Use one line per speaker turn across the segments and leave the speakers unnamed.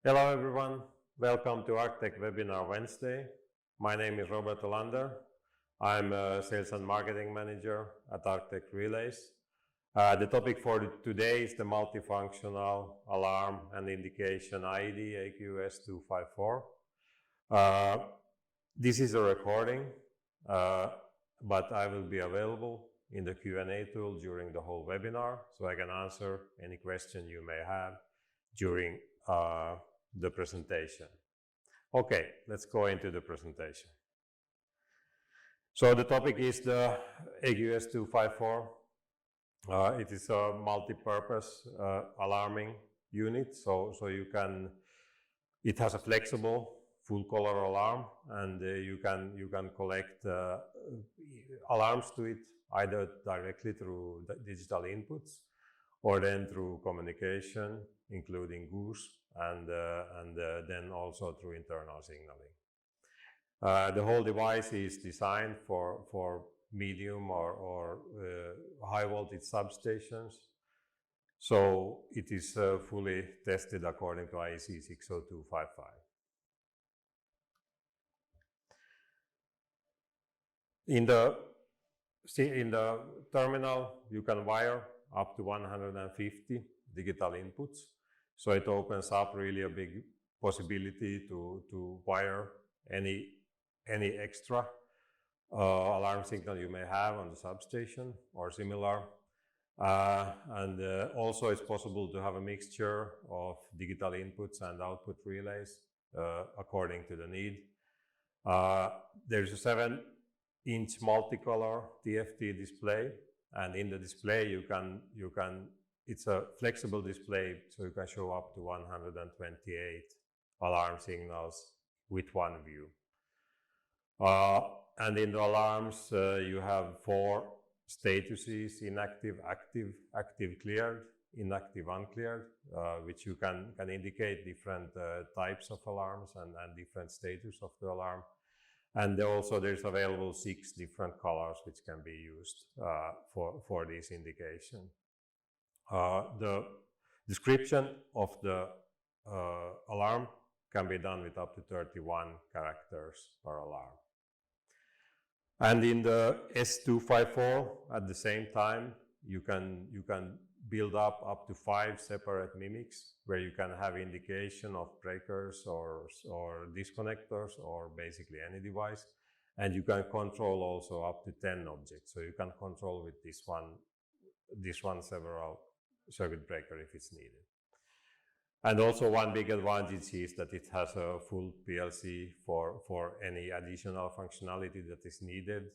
Hello everyone, welcome to Arcteq webinar Wednesday. My name is Robert Olander. I'm a Sales and Marketing Manager at Arcteq Relays. The topic for today is the multifunctional alarm and indication IED AQ-S254. This is a recording, but I will be available in the Q&A tool during the whole webinar, so I can answer any question you may have during the presentation. Okay, let's go into the presentation. So the topic is the AQ-S254. It is a multi-purpose alarming unit, so it has a flexible full color alarm, and you can collect alarms to it either directly through the digital inputs or then through communication, including goose, and then also through internal signaling. The whole device is designed for medium or high voltage substations, so it is fully tested according to IEC 60255. In the terminal, you can wire up to 150 digital inputs. So it opens up really a big possibility to wire any extra alarm signal you may have on the substation or similar. And also it's possible to have a mixture of digital inputs and output relays according to the need. There's a 7-inch multicolor TFT display, and in the display it's a flexible display, so you can show up to 128 alarm signals with one view. And in the alarms, you have 4 statuses: inactive, active cleared, inactive uncleared, which you can indicate different types of alarms and different status of the alarm. And also there's available 6 different colors which can be used for this indication. The description of the alarm can be done with up to 31 characters per alarm. And in the S254, at the same time, you can build up to 5 separate mimics where you can have indication of breakers or disconnectors or basically any device, and you can control also up to 10 objects. So you can control with this one several circuit breaker if it's needed. And also one big advantage is that it has a full PLC for any additional functionality that is needed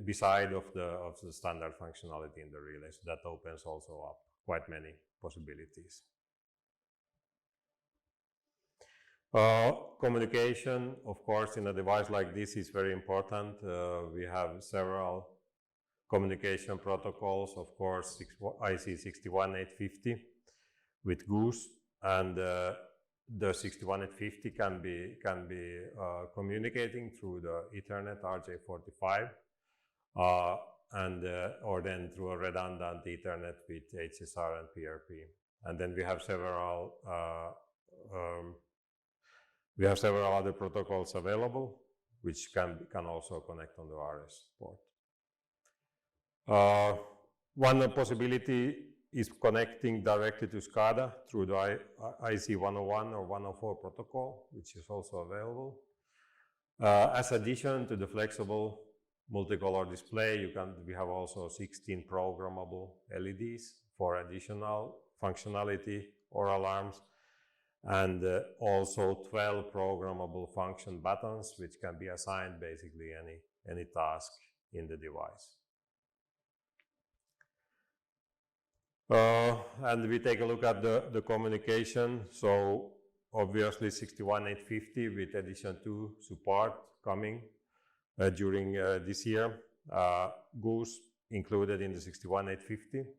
beside of the standard functionality in the relay. So that opens also up quite many possibilities. Communication, of course, in a device like this is very important. We have several communication protocols, of course, IEC 61850 with goose, and the 61850 can be communicating through the Ethernet RJ45 or then through a redundant Ethernet with HSR and PRP. And then we have several other protocols available which can also connect on the RS port. One possibility is connecting directly to SCADA through the IEC 101 or 104 protocol, which is also available. As addition to the flexible multicolor display, we have also 16 programmable LEDs for additional functionality or alarms, and also 12 programmable function buttons, which can be assigned basically any task in the device. And we take a look at the communication. So obviously 61850 with edition 2 support coming during this year. Goose included in the 61850,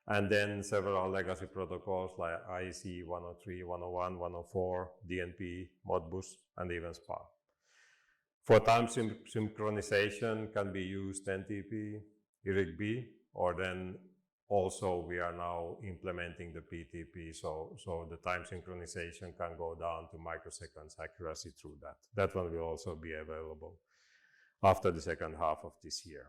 and then several legacy protocols like IEC 103, 101, 104, DNP, Modbus, and even SPA. For time synchronization can be used NTP, IRIG-B, or then also we are now implementing the PTP, so the time synchronization can go down to microseconds accuracy through that. That one will also be available after the second half of this year.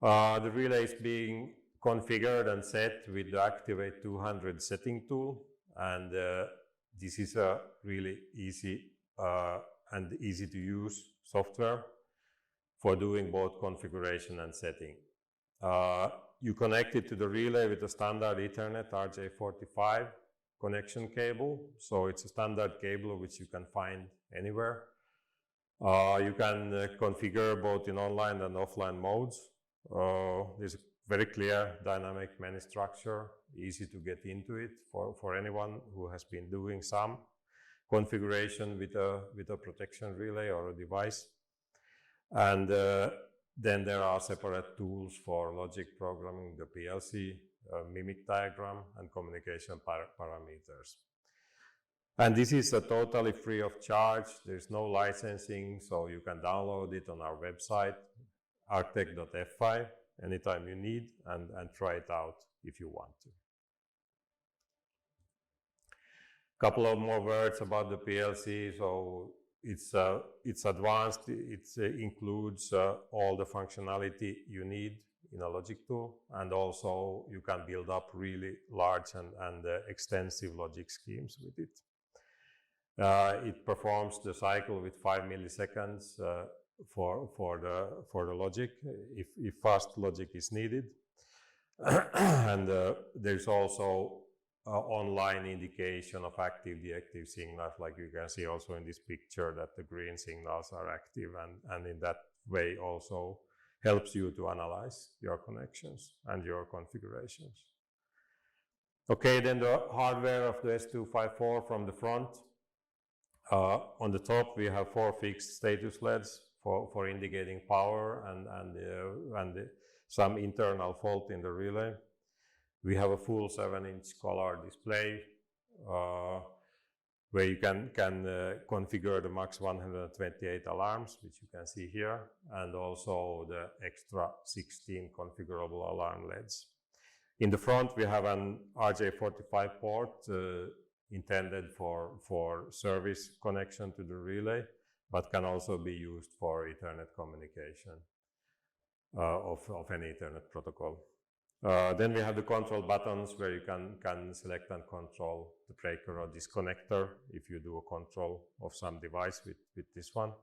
The relay is being configured and set with the Activate 200 setting tool, and this is a really easy and easy to use software for doing both configuration and setting. You connect it to the relay with a standard Ethernet RJ45 connection cable, so it's a standard cable which you can find anywhere. You can configure both in online and offline modes. There's a very clear dynamic menu structure, easy to get into it for anyone who has been doing some configuration with a protection relay or a device. And then there are separate tools for logic programming, the PLC, mimic diagram, and communication parameters. And this is totally free of charge. There's no licensing, so you can download it on our website, arcteq.fi, anytime you need, and try it out if you want to. Couple of more words about the PLC. So it's advanced. It includes all the functionality you need in a logic tool, and also you can build up really large and extensive logic schemes with it. It performs the cycle with 5 milliseconds for the logic if fast logic is needed. And there's also online indication of active deactive signals, like you can see also in this picture that the green signals are active, and in that way also helps you to analyze your connections and your configurations. Okay, then the hardware of the S254 from the front. On the top we have 4 fixed status LEDs for indicating power and some internal fault in the relay. We have a full 7-inch color display where you can configure the max 128 alarms, which you can see here, and also the extra 16 configurable alarm LEDs. In the front we have an RJ45 port intended for service connection to the relay, but can also be used for Ethernet communication of any Ethernet protocol. Then we have the control buttons where you can select and control the breaker or disconnector if you do a control of some device with this one.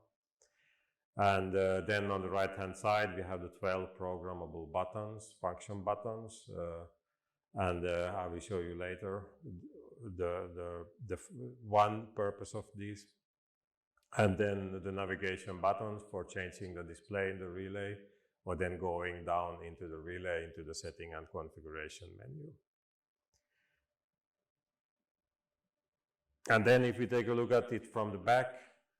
And then on the right hand side we have the 12 programmable buttons, function buttons, and I will show you later the one purpose of these. And then the navigation buttons for changing the display in the relay, or then going down into the relay, into the setting and configuration menu. And then if we take a look at it from the back,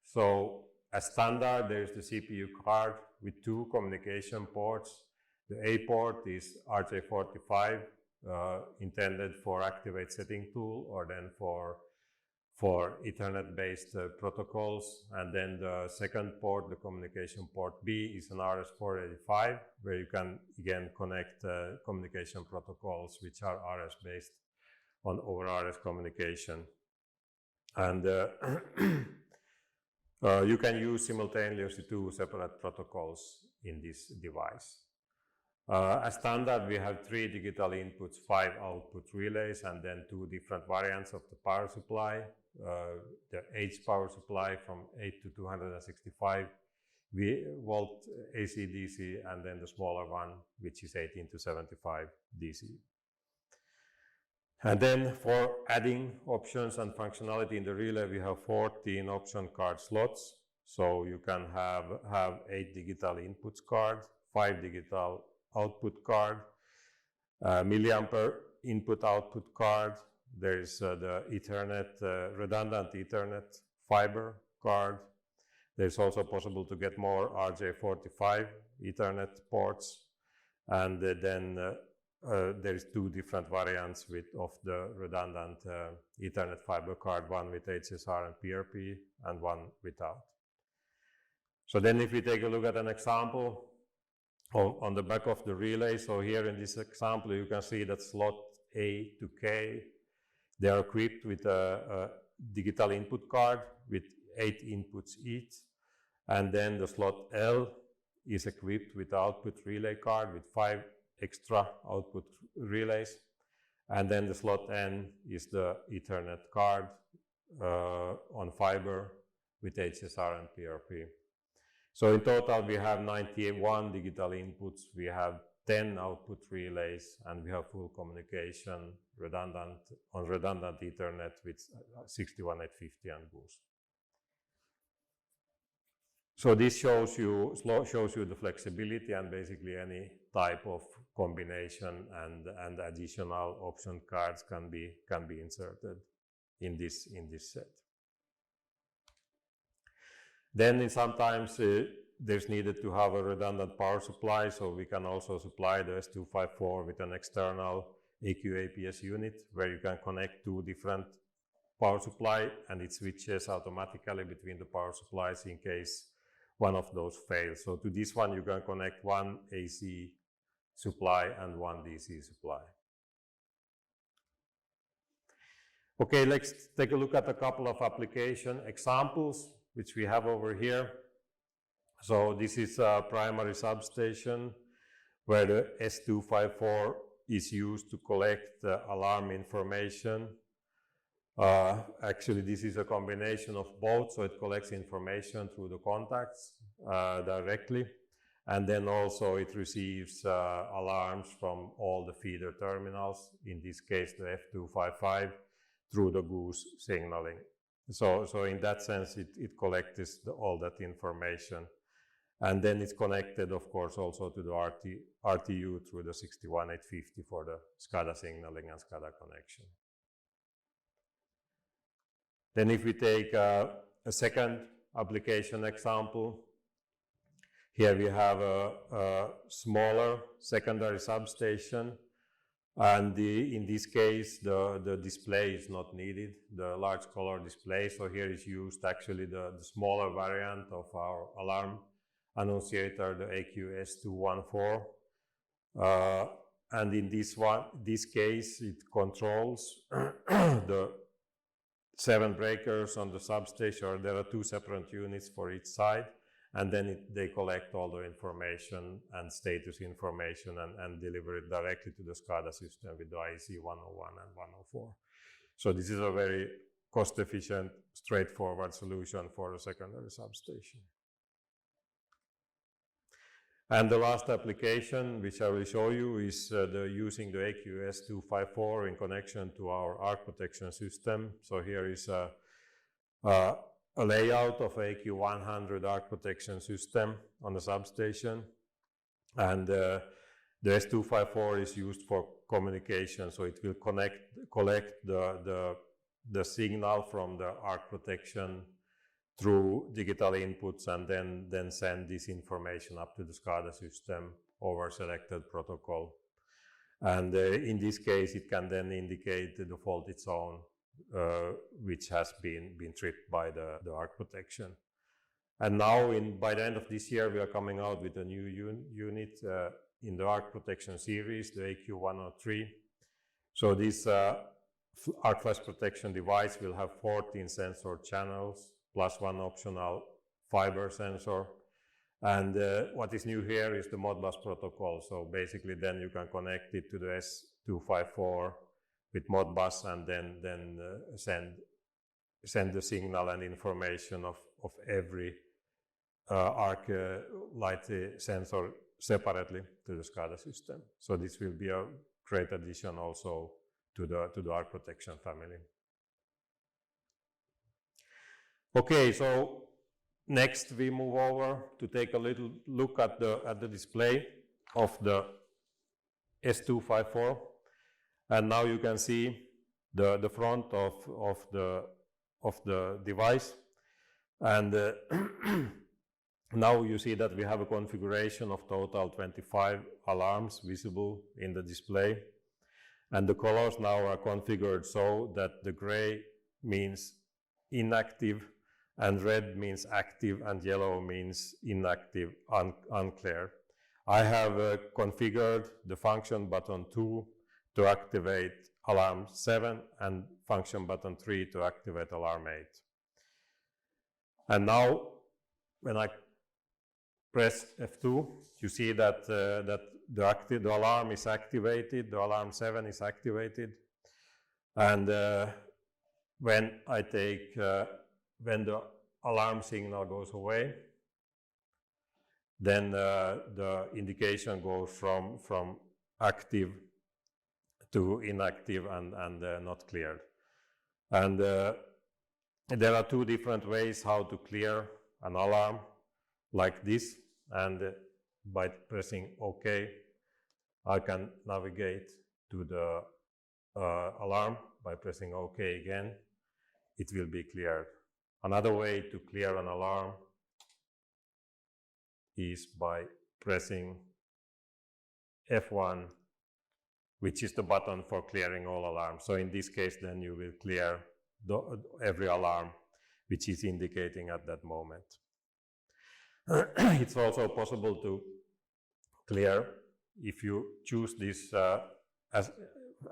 so as standard, there's the CPU card with 2 communication ports. The A port is RJ45, intended for Activate setting tool, or then for Ethernet-based protocols. And then the second port, the communication port B, is an RS485, where you can again connect communication protocols which are RS-based over RS communication. And you can use simultaneously 2 separate protocols in this device. As standard, we have 3 digital inputs, 5 output relays, and then 2 different variants of the power supply. The H power supply from 8 to 265 volt AC DC, and then the smaller one, which is 18 to 75 DC. And then for adding options and functionality in the relay, we have 14 option card slots. So you can have 8 digital inputs card, 5 digital output card, milliampere input output card. There is the Ethernet, redundant Ethernet fiber card. There's also possible to get more RJ45 Ethernet ports. And then there's 2 different variants of the redundant Ethernet fiber card, one with HSR and PRP and one without. So then if we take a look at an example, on the back of the relay. So here in this example, you can see that slot A to K, they are equipped with a digital input card with 8 inputs each. And then the slot L is equipped with output relay card with 5 extra output relays. And then the slot N is the Ethernet card on fiber with HSR and PRP. So in total, we have 91 digital inputs, we have 10 output relays, and we have full communication on redundant Ethernet with 61850 and Goose. So this shows you the flexibility, and basically any type of combination and additional option cards can be inserted in this set. Then sometimes there's needed to have a redundant power supply, so we can also supply the S254 with an external AQ-APS unit where you can connect 2 different power supply, and it switches automatically between the power supplies in case one of those fails. So to this one you can connect 1 AC supply and 1 DC supply. Okay, let's take a look at a couple of application examples which we have over here. So this is a primary substation where the S254 is used to collect the alarm information. Actually, this is a combination of both, so it collects information through the contacts directly, and then also it receives alarms from all the feeder terminals, in this case the F255, through the Goose signaling. So in that sense, it collects all that information. And then it's connected, of course, also to the RTU through the 61850 for the SCADA signaling and SCADA connection. Then if we take a second application example, here we have a smaller secondary substation, and in this case the display is not needed, the large color display. So here is used actually the smaller variant of our alarm annunciator, the AQ-S254, and in this case it controls the 7 breakers on the substation. There are 2 separate units for each side, and then they collect all the information and status information and deliver it directly to the SCADA system with the IEC 101 and 104. So this is a very cost-efficient, straightforward solution for a secondary substation. And the last application, which I will show you, is using the AQ-S254 in connection to our arc protection system. So here is a layout of AQ100 arc protection system on the substation. And the S254 is used for communication, so it will collect the signal from the arc protection through digital inputs, and then send this information up to the SCADA system over selected protocol. And in this case, it can then indicate the faulty zone which has been tripped by the arc protection. And now, by the end of this year, we are coming out with a new unit in the arc protection series, the AQ103. So this arc flash protection device will have 14 sensor channels, plus 1 optional fiber sensor. And what is new here is the Modbus protocol. So basically then you can connect it to the S254 with Modbus, and then send the signal and information of every arc light sensor separately to the SCADA system. So this will be a great addition also to the arc protection family. Okay, so next we move over to take a little look at the display of the S254, and now you can see the front of the device, and now you see that we have a configuration of total 25 alarms visible in the display, and the colors now are configured so that the gray means inactive, and red means active, and yellow means inactive, unclear. I have configured the function button 2 to activate alarm 7 and function button 3 to activate alarm 8. And now when I press F2, you see that the alarm is activated, the alarm 7 is activated. And when I take, when the alarm signal goes away, then the indication goes from active to inactive and not cleared. And there are two different ways how to clear an alarm like this. And by pressing OK, I can navigate to the alarm. By pressing OK again, it will be cleared. Another way to clear an alarm is by pressing F1, which is the button for clearing all alarms. So in this case, then you will clear every alarm which is indicating at that moment. It's also possible to clear, if you choose this as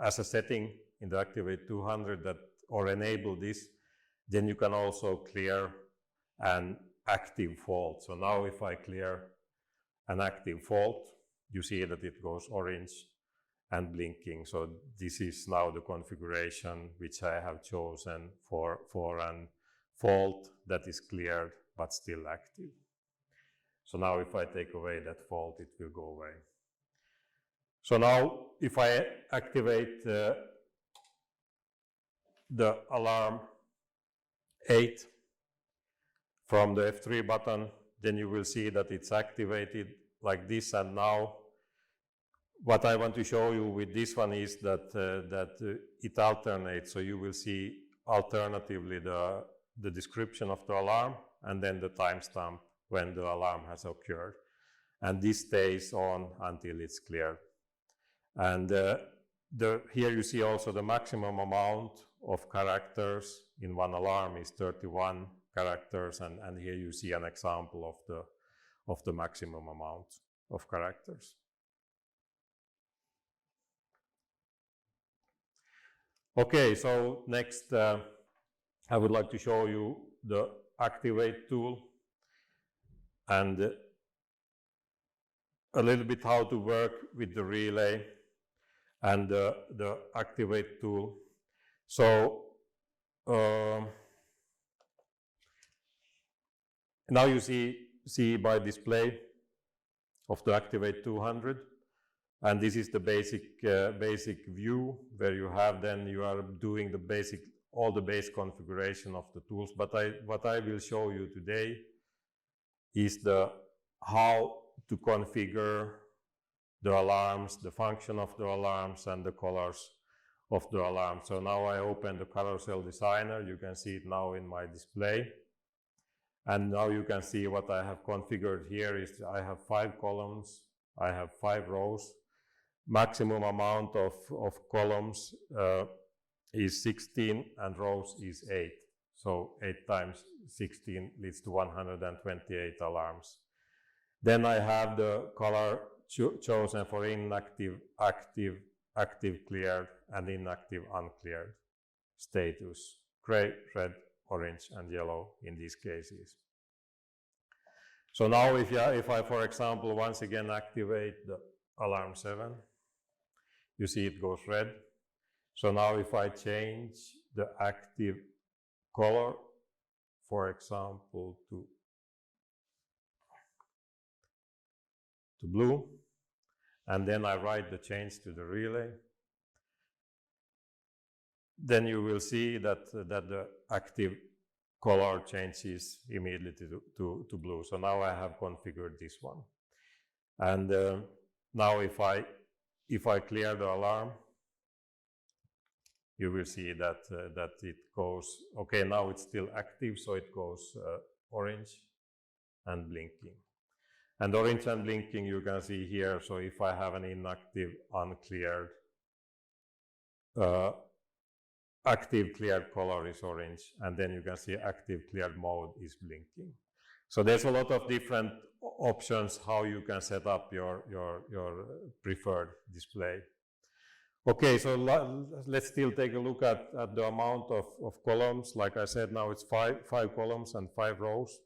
a setting in the Activate 200 that, or enable this, then you can also clear an active fault. So now if I clear an active fault, you see that it goes orange and blinking. So this is now the configuration which I have chosen for an fault that is cleared but still active. So now if I take away that fault, it will go away. So now if I activate the alarm 8 from the F3 button, then you will see that it's activated like this. And now what I want to show you with this one is that it alternates. So you will see alternatively the description of the alarm and then the timestamp when the alarm has occurred. And this stays on until it's cleared. And here you see also the maximum amount of characters in one alarm is 31 characters, and here you see an example of the maximum amount of characters. Okay, so next I would like to show you the Activate tool and a little bit how to work with the relay and the Activate tool. So now you see by display of the Activate 200, and this is the basic view where you have, then you are doing all the base configuration of the tools. But what I will show you today is how to configure the alarms, the function of the alarms, and the colors of the alarm. So now I open the carousel designer. You can see it now in my display. And now you can see what I have configured here is I have 5 columns, I have 5 rows. Maximum amount of columns is 16 and rows is 8. So 8 times 16 leads to 128 alarms. Then I have the color chosen for inactive, active, active cleared, and inactive uncleared status. Gray, red, orange, and yellow in these cases. So now if I, for example, once again activate the alarm 7, you see it goes red. So now if I change the active color, for example, to blue, and then I write the change to the relay, then you will see that the active color changes immediately to blue. So now I have configured this one. And now if I clear the alarm, you will see that it goes, okay, now it's still active, so it goes orange and blinking. And orange and blinking you can see here. So if I have an inactive, uncleared, active cleared color is orange, and then you can see active cleared mode is blinking. So there's a lot of different options how you can set up your preferred display. Okay, so let's still take a look at the amount of columns. Like I said, now it's five columns and 5 rows.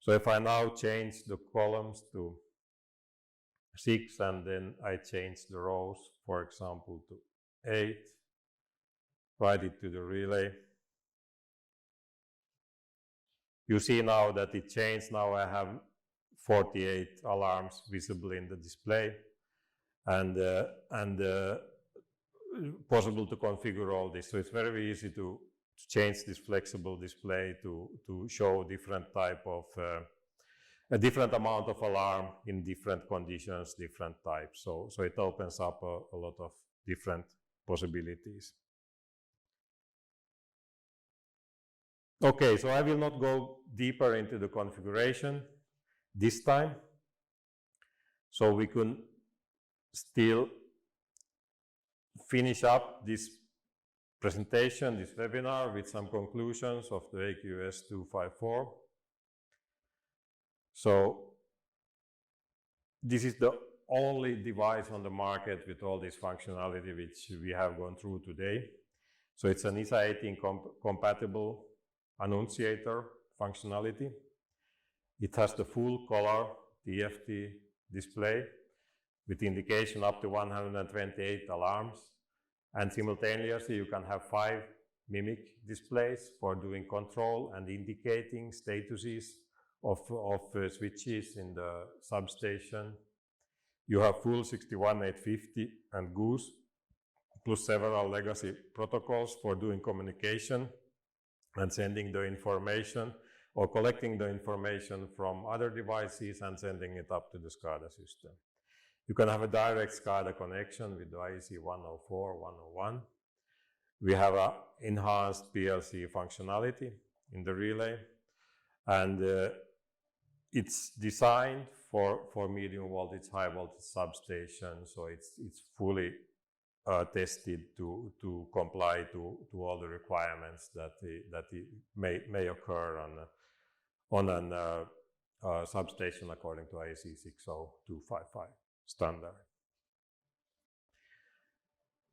So if I now change the columns to 6 and then I change the rows, for example, to 8, write it to the relay. You see now that it changed. Now I have 48 alarms visible in the display, and possible to configure all this. So it's very easy to change this flexible display to show different type of a different amount of alarm in different conditions, different types. So it opens up a lot of different possibilities. Okay, so I will not go deeper into the configuration this time. So we can still finish up this presentation, this webinar, with some conclusions of the AQ-S254. So this is the only device on the market with all this functionality which we have gone through today. So it's an ISA 18 compatible annunciator functionality. It has the full color TFT display with indication up to 128 alarms, and simultaneously you can have 5 mimic displays for doing control and indicating statuses of switches in the substation. You have full 61850 and Goose, plus several legacy protocols for doing communication and sending the information or collecting the information from other devices and sending it up to the SCADA system. You can have a direct SCADA connection with the IEC 104, 101. We have an enhanced PLC functionality in the relay, and it's designed for medium voltage, high voltage substation, so it's fully tested to comply to all the requirements that may occur on a substation according to IEC 60255 standard.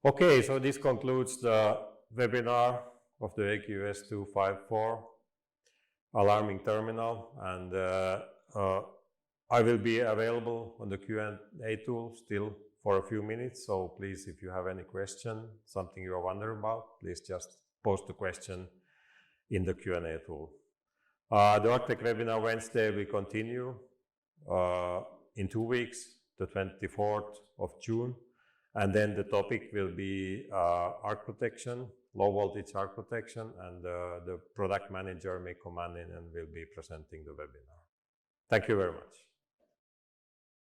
Okay, so this concludes the webinar of the AQ-S254 alarming terminal, and I will be available on the Q&A tool still for a few minutes, so please, if you have any question, something you are wondering about, please just post the question in the Q&A tool. The Arcteq webinar Wednesday will continue in 2 weeks, the 24th of June, and then the topic will be arc protection, low voltage arc protection, and the product manager Mikko Manninen will be presenting the webinar. Thank you very much.